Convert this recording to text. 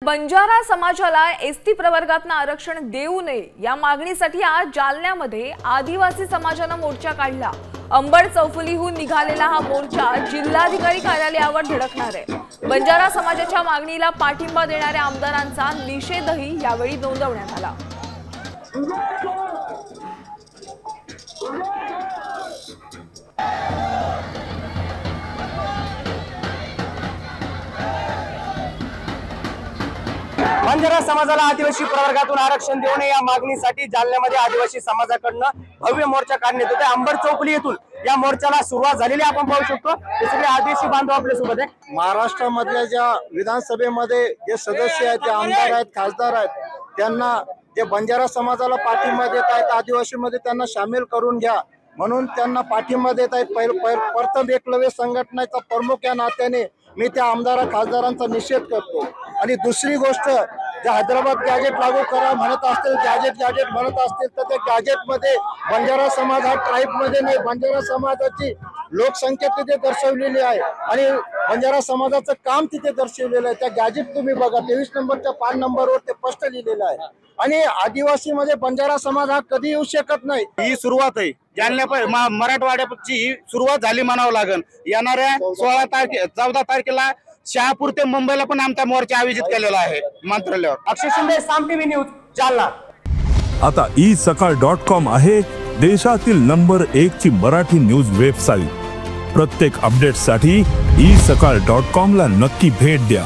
बंजारा समाजाला एसटी प्रवर्गातनं आरक्षण देऊ नये या मागणीसाठी आज जालन्यामध्ये आदिवासी समाजानं मोर्चा काढला। अंबड चौफुलीहून निघालेला हा मोर्चा जिल्हाधिकारी कार्यालयावर धडकणार आहे। बंजारा समाजाच्या मागणीला पाठिंबा देणाऱ्या आमदारांचा निषेधही यावेळी नोंदवण्यात आला। बंजारा समाजाला आदिवासी प्रवर्गातून आरक्षण देऊ नये या मागणीसाठी जालन्यामध्ये आदिवासी समाजाकडनं भव्य मोर्चा काढण्यात येतोय। अंबड चौफुली येथून या मोर्चाला सुरुवात झालेली आपण पाहू शकतो। हे सगळे आदिवासी बांधव आपल्या सोबत आहे। महाराष्ट्रामधल्या ज्या विधानसभेमध्ये जे सदस्य आहेत, जे आमदार आहेत, खासदार आहेत, त्यांना जे बंजारा समाजाला पाठिंबा देत आहेत, आदिवासीमध्ये त्यांना सामील करून घ्या म्हणून त्यांना पाठिंबा देत आहेत। प्रथम एकलव्य संघटनेचा प्रमुख या नात्याने मी त्या आमदार खासदारांचा निषेध करतो। आणि दुसरी गोष्ट, जे हैदराबाद गॅजेट लागू करा म्हणत असतील, गॅजेट म्हणत असतील, तर त्या गॅजेटमध्ये बंजारा समाज हा ट्राईबमध्ये नाही, बंजारा समाजाची लोकसंख्या तिथे दर्शवलेली आहे आणि बंजारा समाजाचं काम तिथे दर्शवलेलं आहे। त्या गॅजेट तुम्ही बघा, 23 नंबरच्या 5 नंबरवर ते स्पष्ट लिहिलेलं आहे। आणि आदिवासीमध्ये बंजारा समाज हा कधी येऊ शकत नाही। ही सुरुवात आहे, जालन्या मराठवाड्याची ही सुरुवात झाली म्हणावं लागेल। येणाऱ्या 14 तारखेला शहापूर ते मुंबईला पण आमचा मोर्चा आयोजित केलेला आहे मंत्रालयावर। अक्षय शिंदे, साम टीव्ही न्यूज, जालना। आता isakal.com आहे देशातील नंबर 1 ची मराठी न्यूज वेबसाईट। प्रत्येक अपडेटसाठी isakal.com ला नक्की भेट द्या।